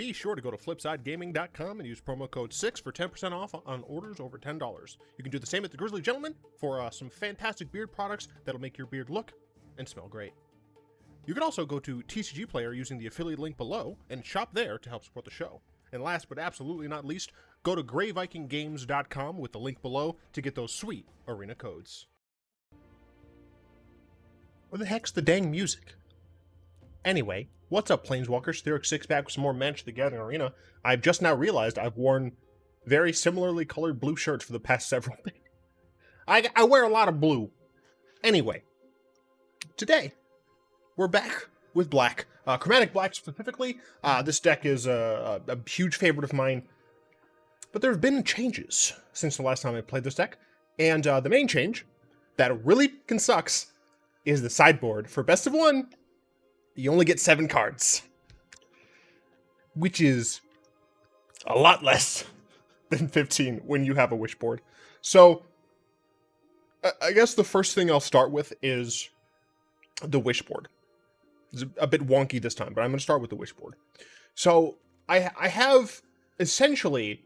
Be sure to go to flipsidegaming.com and use promo code 6 for 10% off on orders over $10. You can do the same at the Grizzly Gentleman for some fantastic beard products that'll make your beard look and smell great. You can also go to TCG Player using the affiliate link below and shop there to help support the show. And last but absolutely not least, go to greyvikinggames.com with the link below to get those sweet arena codes. Where the heck's the dang music? Anyway, what's up, Planeswalkers? Theoric 6 back with some more Magic the Gathering Arena. I've just now realized I've worn very similarly colored blue shirts for the past several days. I wear a lot of blue. Anyway, today, we're back with black. Chromatic black specifically. This deck is a huge favorite of mine. But there have been changes since the last time I played this deck. And the main change, that really sucks, is the sideboard. For best of one, you only get 7 cards. Which is a lot less than 15 when you have a wish board. So, I guess the first thing I'll start with is the wish board. It's a bit wonky this time, but I'm going to start with the wish board. So, I have essentially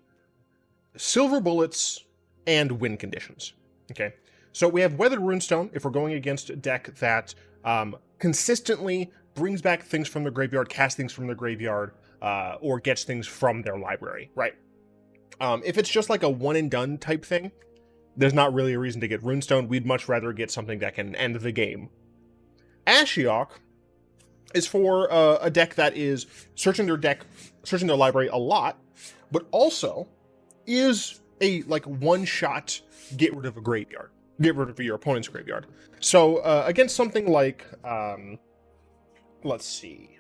silver bullets and win conditions. Okay, so we have Weathered Runestone if we're going against a deck that consistently brings back things from the graveyard, casts things from the graveyard, or gets things from their library, right? If it's just like a one and done type thing, there's not really a reason to get Runestone. We'd much rather get something that can end the game. Ashiok is for a deck that is searching their library a lot, but also is a like one-shot get rid of a graveyard, get rid of your opponent's graveyard. So against something like, let's see,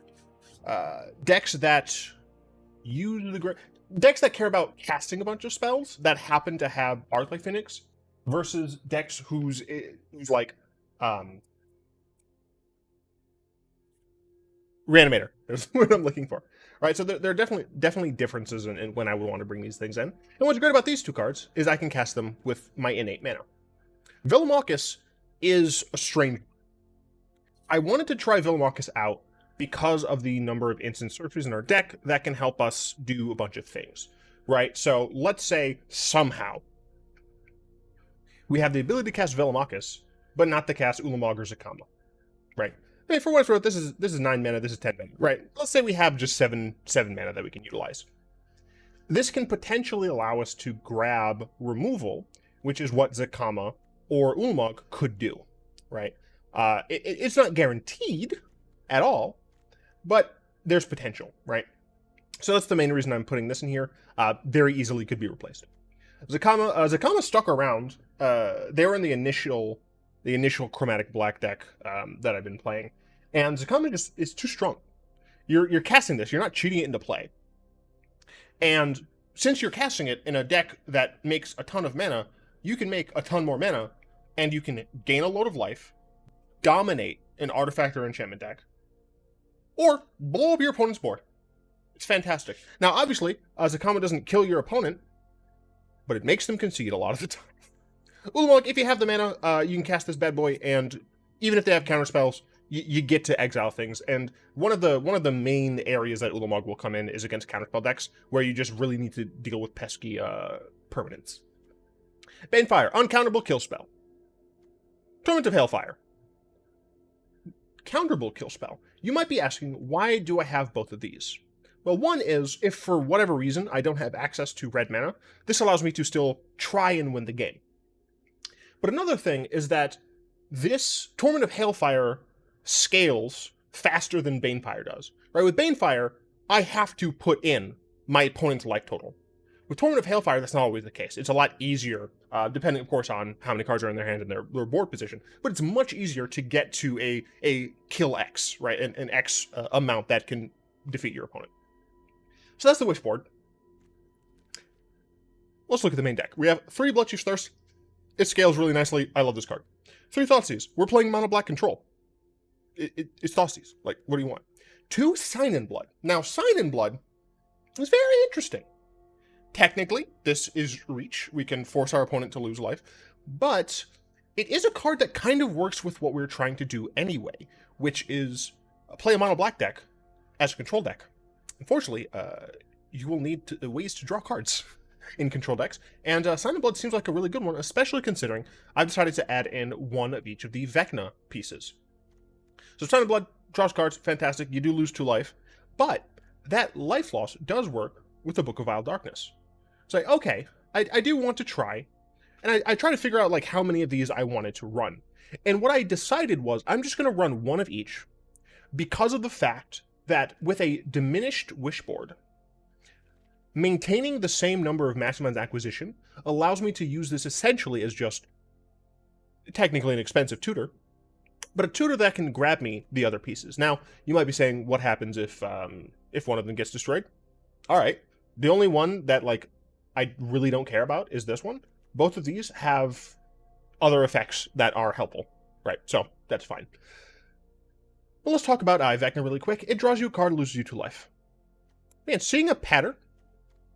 decks that use decks that care about casting a bunch of spells that happen to have Eye of Phoenix, versus decks whose like Reanimator is what I'm looking for. Right, so there are definitely differences in when I would want to bring these things in. And what's great about these two cards is I can cast them with my innate mana. Velomachus is a strange. I wanted to try Velomachus out because of the number of instant searches in our deck that can help us do a bunch of things. Right, so let's say somehow we have the ability to cast Velomachus, but not to cast Ulamog or Zacama. Right. Hey, for what it's worth, this is 9 mana, this is 10 mana, right? Let's say we have just 7 mana that we can utilize. This can potentially allow us to grab removal, which is what Zacama or Ulamog could do, right? It's not guaranteed at all, but there's potential, right? So that's the main reason I'm putting this in here. Very easily could be replaced. Zacama stuck around. They were in the initial Chromatic Black deck that I've been playing, and Zacama just is too strong. You're casting this, you're not cheating it into play. And since you're casting it in a deck that makes a ton of mana, you can make a ton more mana, and you can gain a load of life, dominate an artifact or enchantment deck, or blow up your opponent's board. It's fantastic. Now, obviously, Zacama doesn't kill your opponent, but it makes them concede a lot of the time. Ulamog, if you have the mana, you can cast this bad boy, and even if they have counter spells, you get to exile things. And one of the main areas that Ulamog will come in is against counterspell decks, where you just really need to deal with pesky permanents. Banefire, uncountable kill spell. Torment of Hailfire, counterable kill spell. You might be asking, why do I have both of these? Well, one is, if for whatever reason I don't have access to red mana, this allows me to still try and win the game. But another thing is that this Torment of Hailfire scales faster than Banefire does. Right? With Banefire, I have to put in my opponent's life total. With Torment of Hailfire, that's not always the case. It's a lot easier, depending, of course, on how many cards are in their hand and their board position. But it's much easier to get to a kill X, right? An X amount that can defeat your opponent. So that's the wish board. Let's look at the main deck. We have 3 Bloodchief Thirst. It scales really nicely. I love this card. 3 Thoughtseize. We're playing mono black control. It's Thoughtseize. Like, what do you want? 2 Sign in Blood. Now, Sign in Blood is very interesting. Technically, this is reach. We can force our opponent to lose life. But it is a card that kind of works with what we're trying to do anyway, which is play a mono black deck as a control deck unfortunately, you will need ways to draw cards in control decks, and Sign of Blood seems like a really good one, especially considering I've decided to add in one of each of the Vecna pieces. So Sign of Blood draws cards, fantastic, you do lose 2 life, but that life loss does work with the Book of Vile Darkness. It's like, okay, I do want to try, and I try to figure out like how many of these I wanted to run. And what I decided was I'm just going to run one of each because of the fact that with a diminished Wishboard, maintaining the same number of Mastermind's acquisition allows me to use this essentially as just technically an expensive tutor, but a tutor that can grab me the other pieces. Now, you might be saying, what happens if one of them gets destroyed? All right, the only one that like I really don't care about is this one. Both of these have other effects that are helpful, right? So that's fine. Well, let's talk about Eye of Vecna really quick. It draws you a card, loses you 2 life. Man, seeing a pattern,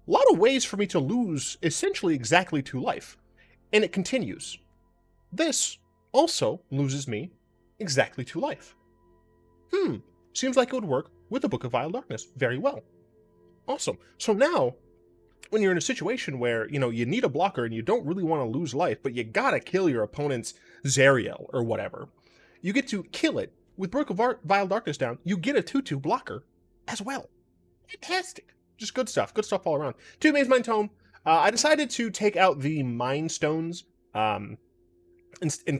a lot of ways for me to lose essentially exactly 2 life. And it continues. This also loses me exactly 2 life. Seems like it would work with the Book of Vile Darkness very well. Awesome. So now, when you're in a situation where, you know, you need a blocker and you don't really want to lose life, but you gotta kill your opponent's Zariel or whatever, you get to kill it with Book of Vile Darkness down. You get a 2/2 blocker as well. Fantastic. Just good stuff all around. 2 Mazemind Tome. I decided to take out the Mind Stones and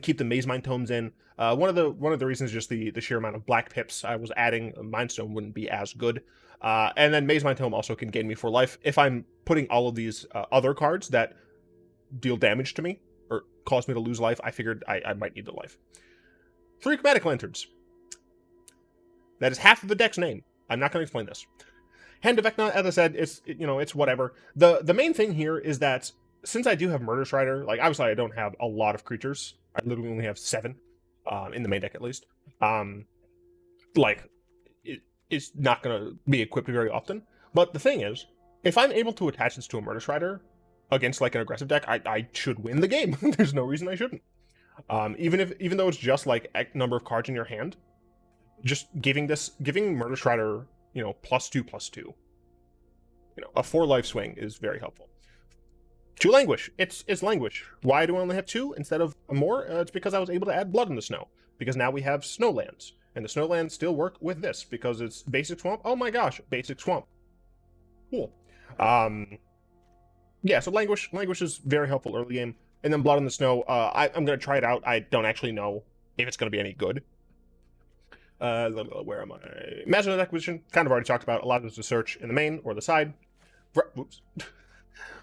keep the Mazemind Tomes in. One of the reasons is just the sheer amount of black pips I was adding. Mind Stone wouldn't be as good. And then Mazemind Tome also can gain me 4 life. If I'm putting all of these other cards that deal damage to me or cause me to lose life, I figured I might need the life. 3 Chromatic Lanterns. That is half of the deck's name. I'm not going to explain this. Hand of Vecna, as I said, it's whatever. The main thing here is that since I do have Murderous Rider, like obviously I don't have a lot of creatures. I literally only have 7 in the main deck at least. It's not going to be equipped very often. But the thing is, if I'm able to attach this to a Murderous Rider against like an aggressive deck, I should win the game. There's no reason I shouldn't. Even though it's just like X number of cards in your hand, just giving Murderous Rider, +2/+2. A 4 life swing is very helpful. 2 Languish. It's Languish. Why do I only have 2 instead of more? It's because I was able to add Blood in the Snow. Because now we have Snowlands. And the Snowlands still work with this because it's basic swamp. Oh my gosh, basic swamp. Cool. Yeah, so Languish is very helpful early game. And then Blood in the Snow, I'm going to try it out. I don't actually know if it's going to be any good. Where am I? Mastermind acquisition, kind of already talked about. Allows us to search in the main or the side.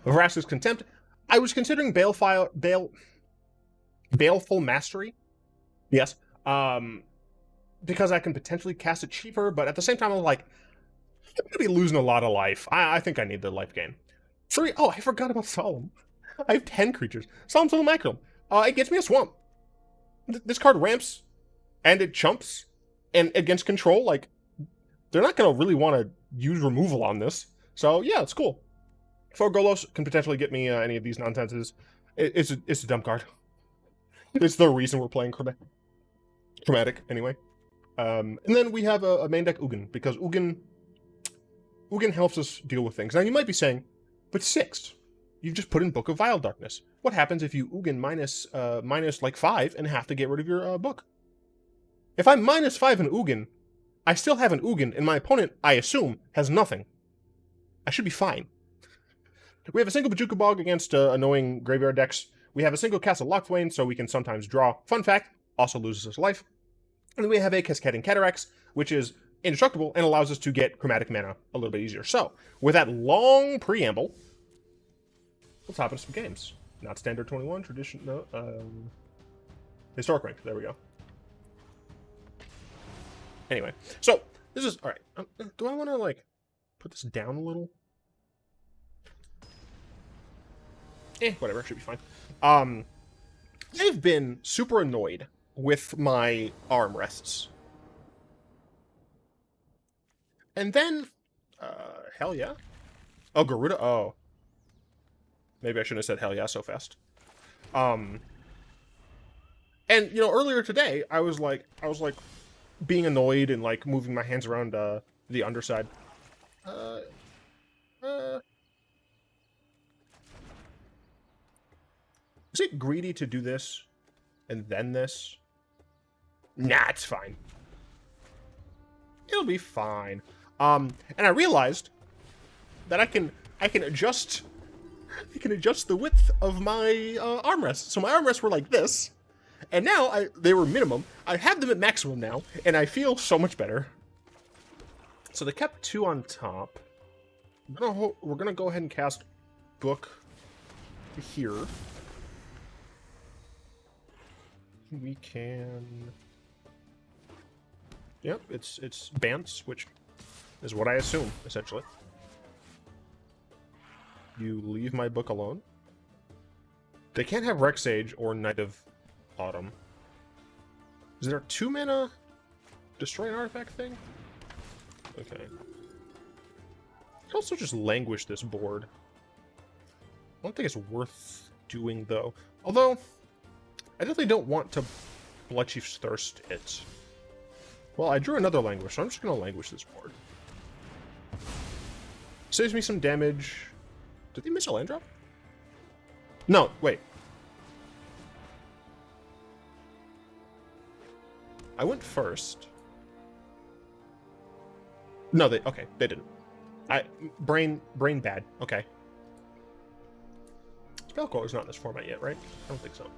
Vraska's Contempt. I was considering Baleful Mastery. Yes. Because I can potentially cast it cheaper, but at the same time, I'm like, I'm going to be losing a lot of life. I think I need the life gain. 3. Oh, I forgot about Solemn. I have 10 creatures. Solemn Simulacrum. It gets me a swamp. This card ramps, and it chumps, and against control, like, they're not going to really want to use removal on this. So, yeah, it's cool. 4 Golos can potentially get me any of these nonsenses. It's a dumb card. It's the reason we're playing Chromatic, anyway. And then we have a main deck Ugin, because Ugin helps us deal with things. Now, you might be saying, but 6, you've just put in Book of Vile Darkness. What happens if you Ugin minus like 5 and have to get rid of your book? If I'm -5 in Ugin, I still have an Ugin, and my opponent, I assume, has nothing. I should be fine. We have a single Bojuka Bog against annoying graveyard decks. We have a single Castle Locthwain, so we can sometimes draw. Fun fact, also loses us life. And then we have a Cascading Cataracts, which is indestructible and allows us to get chromatic mana a little bit easier. So, with that long preamble, let's hop into some games. Not standard 21, tradition, no, historic rank, there we go. Anyway, so, this is, alright, do I want to, like, put this down a little? Whatever, should be fine. I've been super annoyed with my armrests. And then, hell yeah. Oh, Gyruda, oh. Maybe I shouldn't have said hell yeah so fast. And, earlier today, I was like, being annoyed and, like, moving my hands around, the underside. Is it greedy to do this and then this? Nah, it's fine. It'll be fine. And I realized that I can adjust the width of my armrests. So my armrests were like this, and now they were minimum. I have them at maximum now, and I feel so much better. So they kept 2 on top. We're gonna go ahead and cast Book here. We can. Yep, it's Bants, which is what I assume, essentially. You leave my book alone. They can't have Rexage or Knight of Autumn. Is there a 2-mana destroy an artifact thing? Okay. I could also just Languish this board. I don't think it's worth doing, though. Although, I definitely don't want to Bloodchief's Thirst it. Well, I drew another Languish, so I'm just going to Languish this board. Saves me some damage. Did they miss a land drop? No, wait. I went first. No, they didn't. Brain bad. Okay. Spellcaller's not in this format yet, right? I don't think so.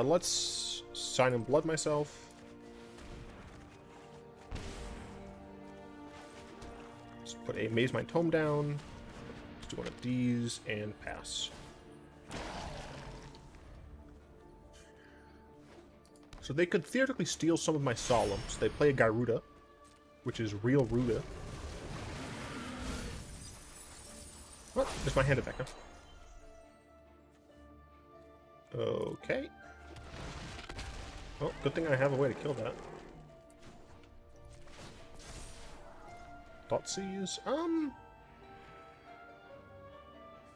Let's sign and blood myself. Let's put a Mazemind Tome down. Let's do one of these and pass. So they could theoretically steal some of my Solemns. They play a Gyruda, which is real Ruda. Oh, there's my Hand of Vecna. Okay. Oh, good thing I have a way to kill that. Thoughtseize. I'm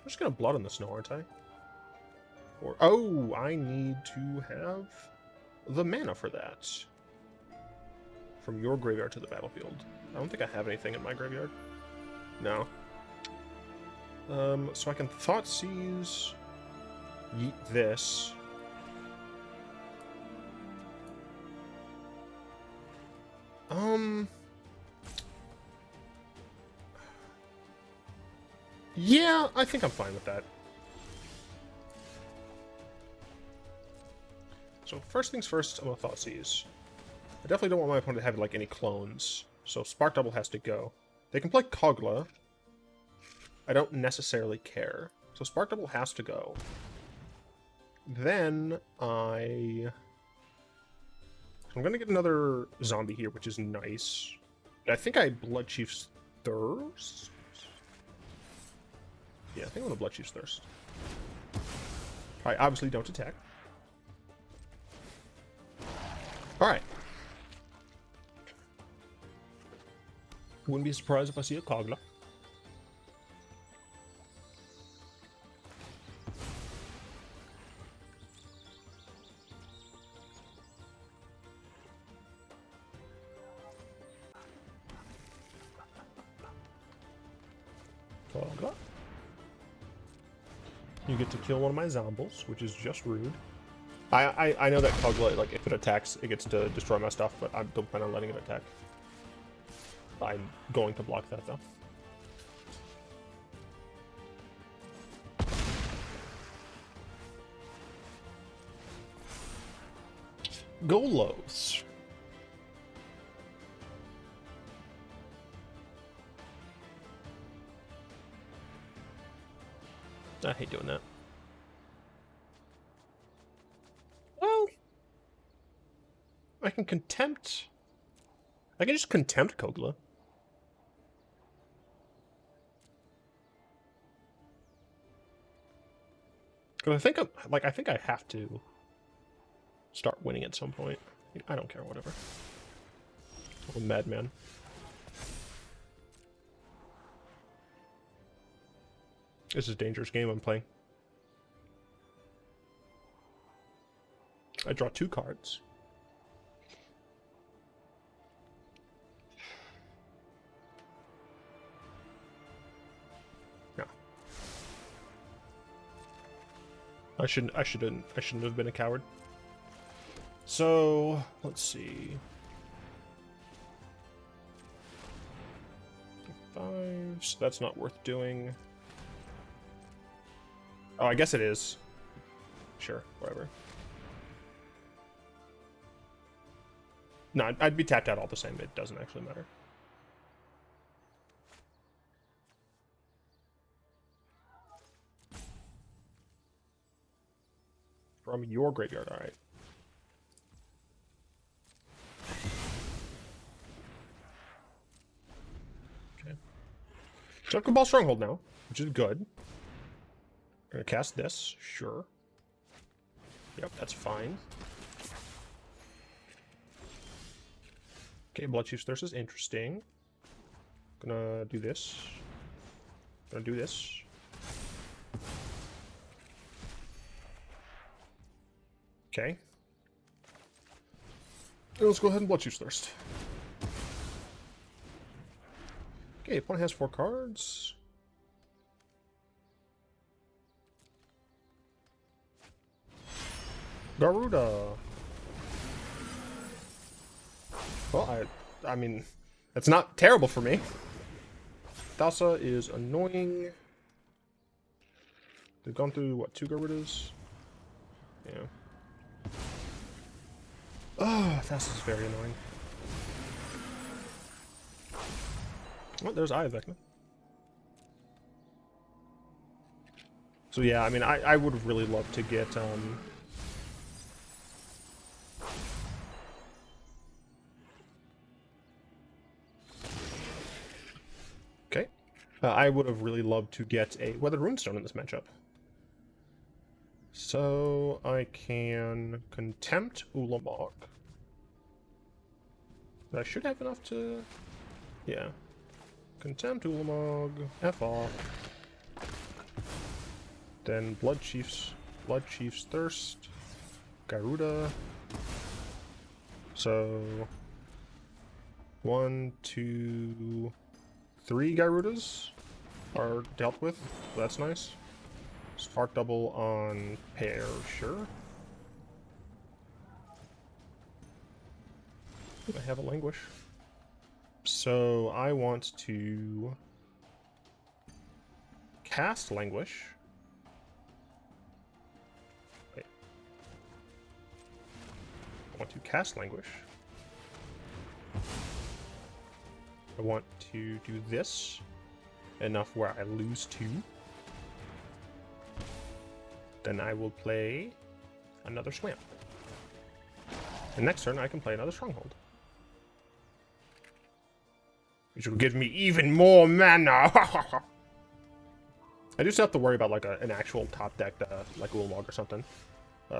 just gonna Blood on the Snow, aren't I? Or oh, I need to have the mana for that. From your graveyard to the battlefield. I don't think I have anything in my graveyard. No. So I can Thoughtseize, yeet this. Yeah, I think I'm fine with that. So first things first, I'm gonna Thoughtseize. I definitely don't want my opponent to have like any clones, so Spark Double has to go. They can play Kogla. I don't necessarily care. So Spark Double has to go. Then I'm gonna get another zombie here, which is nice. I think I Bloodchief's Thirst. Yeah, I think I'm gonna Bloodchief's Thirst. I obviously don't attack. Alright. Wouldn't be surprised if I see a Kogla. Kogla. You get to kill one of my zombies, which is just rude. I know that Kogla, like, if it attacks, it gets to destroy my stuff, but I don't plan on letting it attack. I'm going to block that, though. Golos. I hate doing that. Well, I can Contempt. I can just Contempt Kogla. Because I think I have to start winning at some point. I don't care, whatever. I'm a madman. This is a dangerous game I'm playing. I draw 2 cards. I shouldn't have been a coward. So let's see. 5, so that's not worth doing. Oh, I guess it is. Sure, whatever. No, I'd be tapped out all the same. It doesn't actually matter. From your graveyard, alright. Okay. So I have Cabal Stronghold now, which is good. Gonna cast this, sure. Yep, that's fine. Okay, Bloodchief's Thirst is interesting. Gonna do this. Gonna do this. Okay. And let's go ahead and Bloodchief's Thirst. Okay, opponent has 4 cards. Gyruda. Well, I mean, that's not terrible for me. Thassa is annoying. They've gone through, what, 2 Gyrudas? Yeah. Oh, Thassa's very annoying. Oh, there's Eye of Vecna. So yeah, I mean, I would have really loved to get, okay. I would have really loved to get a Weathered Runestone in this matchup. So I can Contempt Ulamog. I should have enough to... yeah. Contempt Ulamog. F off. Then Bloodchief's Thirst. Gyruda. So 1, 2, 3 Gyrudas are dealt with. So that's nice. Spark double on pair, sure. I have a Languish. So I want to cast Languish. Wait. I want to cast Languish. I want to do this enough where I lose 2. Then I will play another Swamp. And next turn I can play another Stronghold. Which will give me even more mana! I just have to worry about like an actual top deck, like Ulamog or something.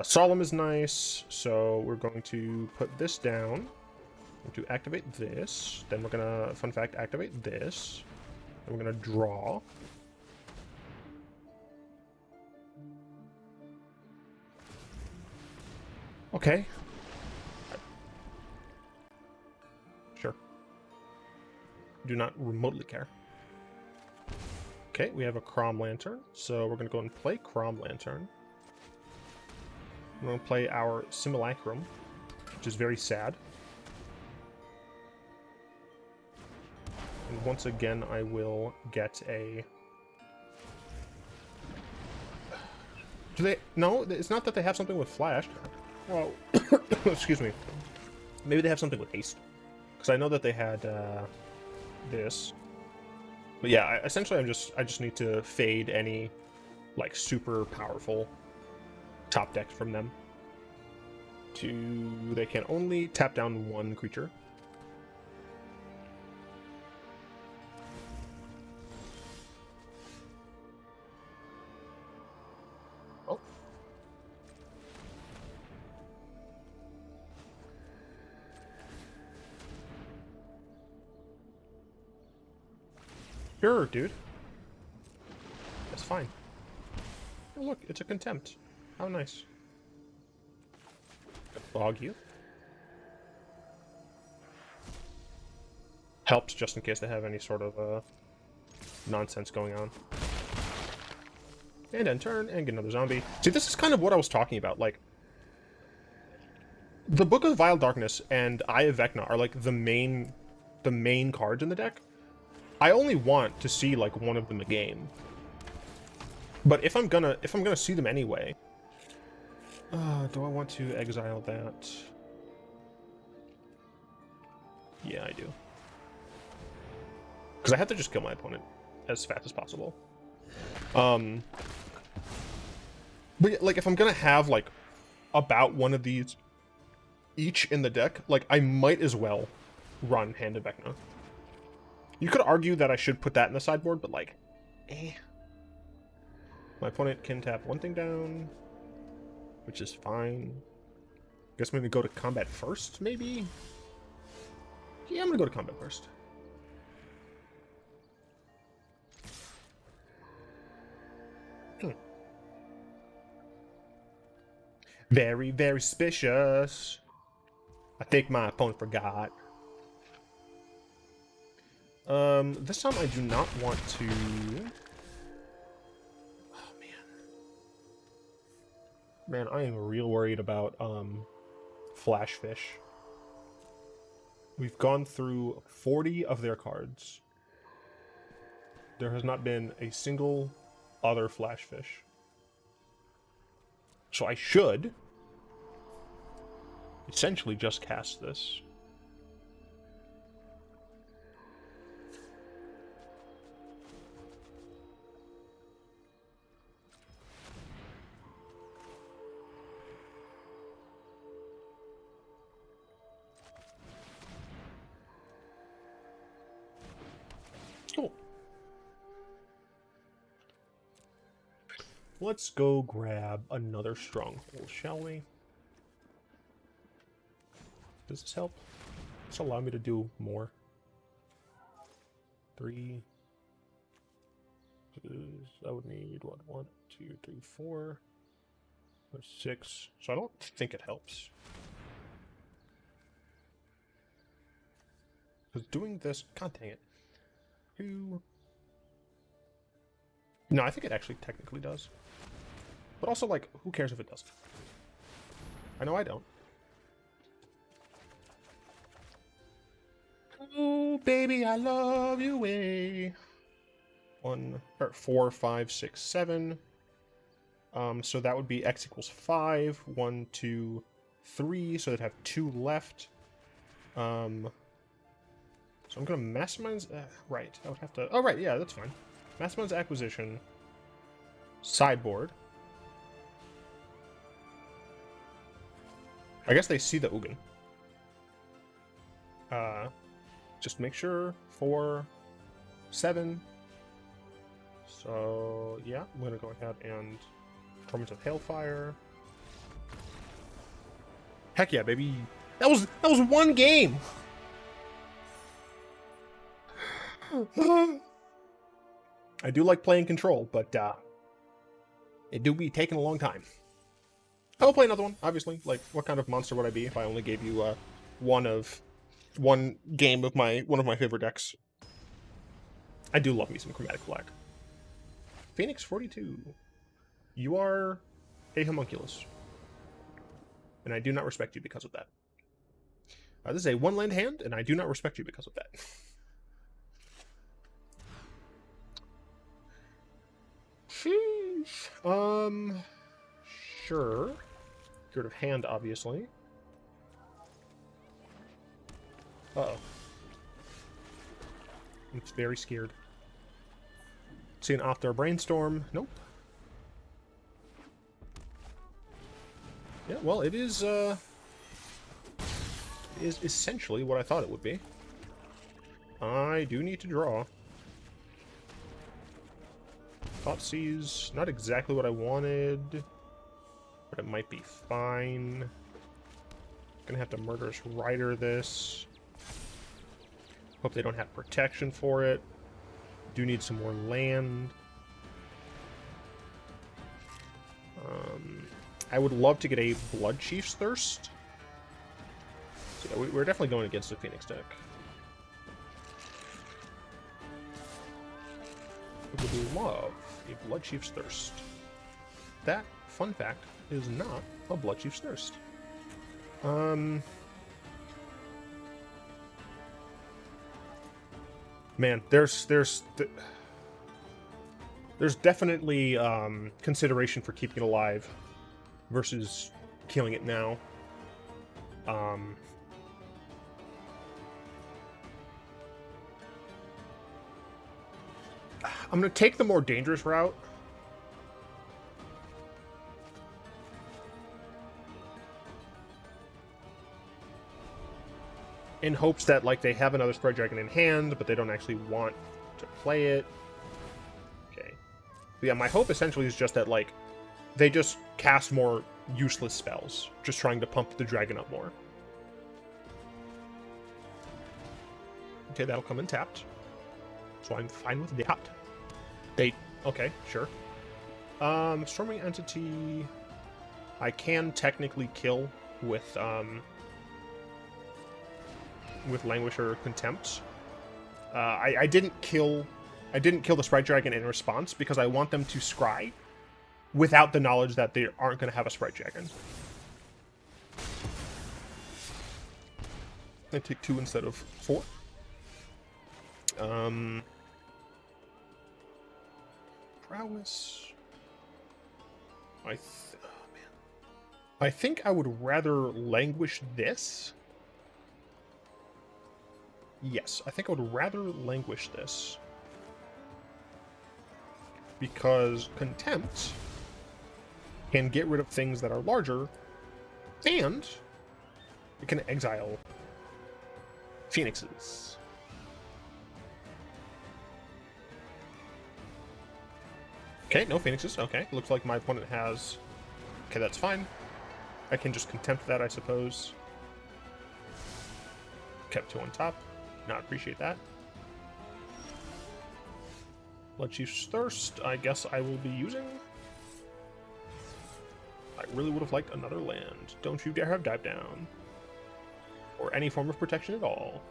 Solemn is nice, so we're going to put this down. To activate this. Then we're gonna, fun fact, activate this. Then we're gonna draw. Okay. Sure. Do not remotely care. Okay, we have a Chrom Lantern, so we're going to go and play Chrom Lantern. We're going to play our Simulacrum, which is very sad. And once again, I will get a... Do they... No, it's not that they have something with Flash. Well, excuse me. Maybe they have something with Haste. Because I know that they had this. But yeah, essentially I just need to fade any like super powerful top decks from them. They can only tap down 1 creature. Oh. Sure, dude. That's fine. Oh, look, it's a Contempt. How nice. Bog you. Helps just in case they have any sort of nonsense going on. And end turn, and get another zombie. See, this is kind of what I was talking about. Like, the Book of Vile Darkness and Eye of Vecna are like the main cards in the deck. I only want to see like one of them a game. But if I'm gonna see them anyway, do I want to exile that? Yeah, I do. Because I have to just kill my opponent as fast as possible. But like, if I'm gonna have like about one of these each in the deck, like I might as well run Hand of Vecna. You could argue that I should put that in the sideboard, but like, my opponent can tap one thing down, which is fine. Guess I'm gonna go to combat first, maybe? Yeah, I'm gonna go to combat first. Very, very suspicious. I think my opponent forgot. This time I do not want to... Oh, man. Man, I am real worried about, Flash Fish. We've gone through 40 of their cards. There has not been a single other Flash Fish. So I should essentially just cast this. Cool. Let's go grab another stronghold, shall we? Does this help? Does this allow me to do more? 3. I would need, what, 1, 2, 3, 4, 6. So I don't think it helps. Because doing this, god dang it. 2. No, I think it actually technically does. But also, like, who cares if it doesn't? I know I don't. Oh, baby, I love you way. 4, 5, 6, 7. So that would be X equals 5. 1, 2, 3. So they'd have 2 left. So I'm gonna Mastermind's... right, I would have to... Oh, right, yeah, that's fine. Mastermind's Acquisition. Sideboard. I guess they see the Ugin. Just make sure 4, 7. So yeah, I'm gonna go ahead and Torment of Hailfire. Heck yeah, baby! That was one game. I do like playing Control, but it do be taking a long time. I will play another one, obviously. Like, what kind of monster would I be if I only gave you one game of one of my favorite decks? I do love me some Chromatic Black. Phoenix 42. You are a homunculus. And I do not respect you because of that. This is a 1-land hand, and I do not respect you because of that. Sheesh. Sure. Get rid of hand, obviously. Uh-oh. I'm very scared. See an Optar Brainstorm. Nope. Yeah, well, it is essentially what I thought it would be. I do need to draw. Thoughtseize, not exactly what I wanted, but it might be fine. Gonna have to Murderous Rider this. Hope they don't have protection for it. Do need some more land. I would love to get a Bloodchief's Thirst. So yeah, we're definitely going against the Phoenix deck. I would love a Bloodchief's Thirst. that, fun fact, is not a Bloodchief's Thirst. Man, there's definitely consideration for keeping it alive versus killing it now. I'm gonna take the more dangerous route. In hopes that, like, they have another Spread Dragon in hand, but they don't actually want to play it. Okay. But yeah, my hope essentially is just that, like, they just cast more useless spells, just trying to pump the dragon up more. Okay, that'll come in tapped. So I'm fine with that. Okay, sure. Storming Entity, I can technically kill with Languish or Contempt. I didn't kill the Sprite Dragon in response because I want them to scry without the knowledge that they aren't going to have a Sprite Dragon. I take 2 instead of 4. Prowess. Oh, man. I think I would rather Languish this. Yes, I think I would rather Languish this. Because Contempt can get rid of things that are larger, and it can exile Phoenixes. Okay, no Phoenixes. Okay, looks like my opponent has... Okay, that's fine. I can just Contempt that, I suppose. Kept 2 on top. Not appreciate that. Bloodchief's Thirst, I guess I will be using. I really would have liked another land. Don't you dare have Dive Down. Or any form of protection at all.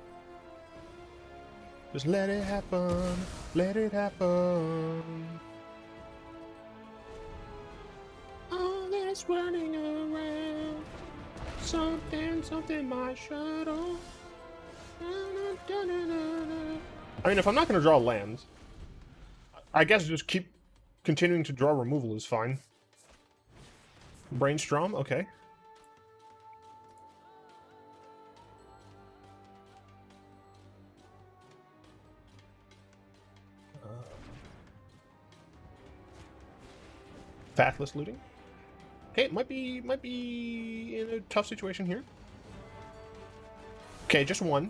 Just let it happen. Let it happen. All this running around. Something my shadow. I mean, if I'm not going to draw lands, I guess just keep continuing to draw removal is fine. Brainstorm, okay. Fathless looting. Okay, might be in a tough situation here. Okay, just 1.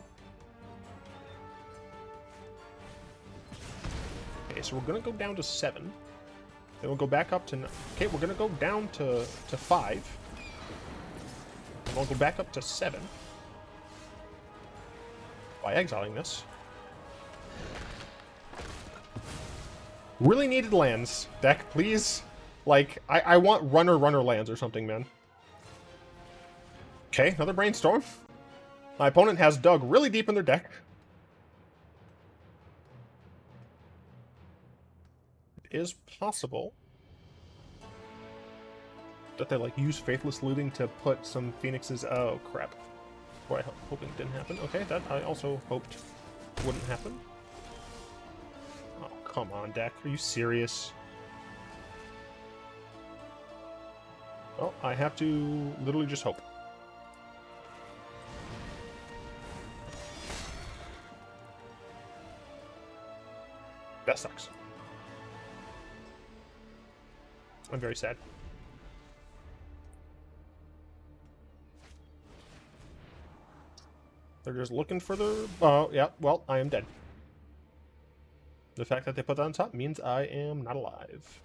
Okay, so we're gonna go down to 7. Then we'll go back up to... Okay, we're gonna go down to 5. And we'll go back up to 7. By exiling this. Really needed lands, deck, please. Like, I want runner lands or something, man. Okay, another Brainstorm. My opponent has dug really deep in their deck. It is possible that they, like, use Faithless Looting to put some Phoenixes... Oh, crap. What I hoping didn't happen. Okay, that I also hoped wouldn't happen. Oh, come on, deck. Are you serious? Well, I have to literally just hope. That sucks. I'm very sad. They're just looking for the... Oh, yeah, well, I am dead. The fact that they put that on top means I am not alive.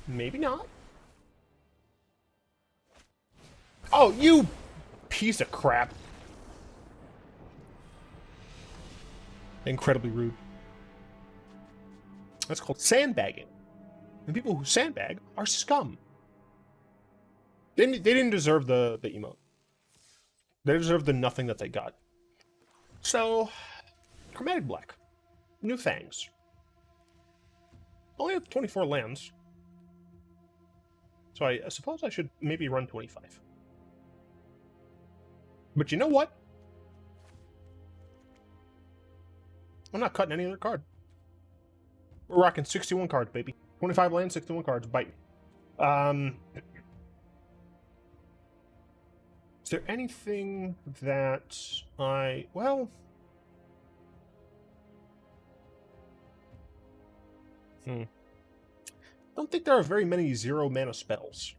Maybe not. Oh, you piece of crap. Incredibly rude. That's called sandbagging. And people who sandbag are scum. They didn't deserve the emote. They deserve the nothing that they got. So, Chromatic Black. New Fangs. only have 24 lands. So I suppose I should maybe run 25. But you know what? I'm not cutting any other card. We're rocking 61 cards, baby. 25 lands, 61 cards. Bite me. Is there anything that well... I don't think there are very many 0 mana spells.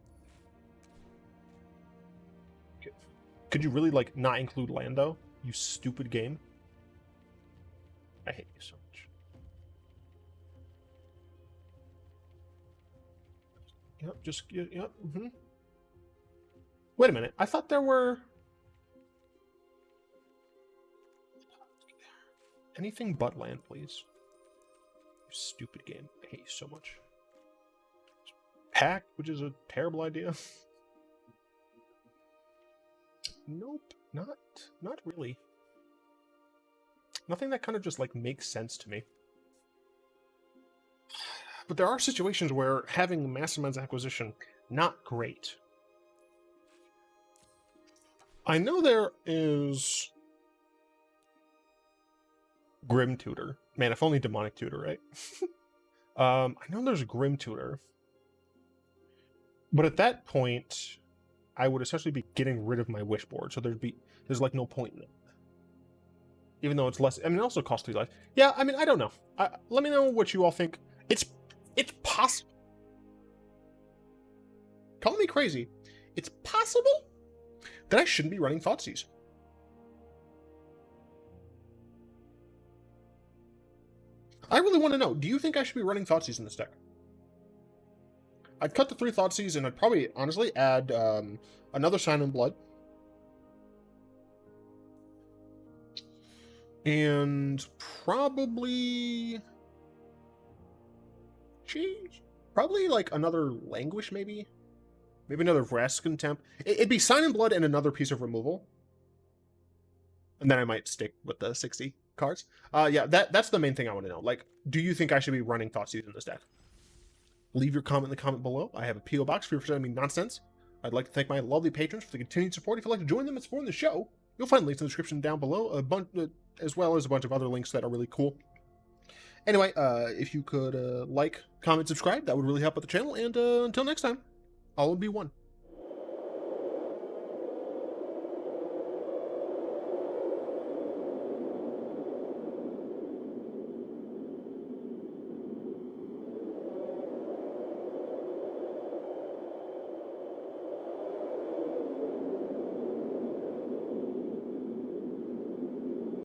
Could you really, like, not include Lando? You stupid game. I hate you so much. Yep, just, yep, Wait a minute, I thought there were... Anything but land, please. You stupid game. I hate you so much. Pack, which is a terrible idea. Nope, not really. Nothing that kind of just, like, makes sense to me. But there are situations where having Mastermind's Acquisition, not great. I know there is Grim Tutor. Man, if only Demonic Tutor, right? I know there's Grim Tutor. But at that point, I would essentially be getting rid of my wish board, so there's like no point in it. Even though it's less, I mean, it also costs 3 life. Yeah, I mean, I don't know. Let me know what you all think. It's possible. Call me crazy. It's possible that I shouldn't be running Thoughtseize. I really want to know, do you think I should be running Thoughtseize in this deck? I'd cut the 3 Thoughtseize and I'd probably, honestly, add another Sign in Blood. And probably... Probably, like, another Languish, maybe? Maybe another Vraska Contempt. It'd be Sign in Blood and another piece of removal. And then I might stick with the 60 cards. Yeah, that's the main thing I want to know. Like, do you think I should be running Thoughtseize in this deck? Leave your comment in the comment below. I have a P.O. box for you for sending me nonsense. I'd like to thank my lovely patrons for the continued support. If you'd like to join them and support the show, you'll find links in the description down below, as well as a bunch of other links that are really cool. Anyway, if you could like, comment, subscribe, that would really help out the channel. And until next time, all will be one.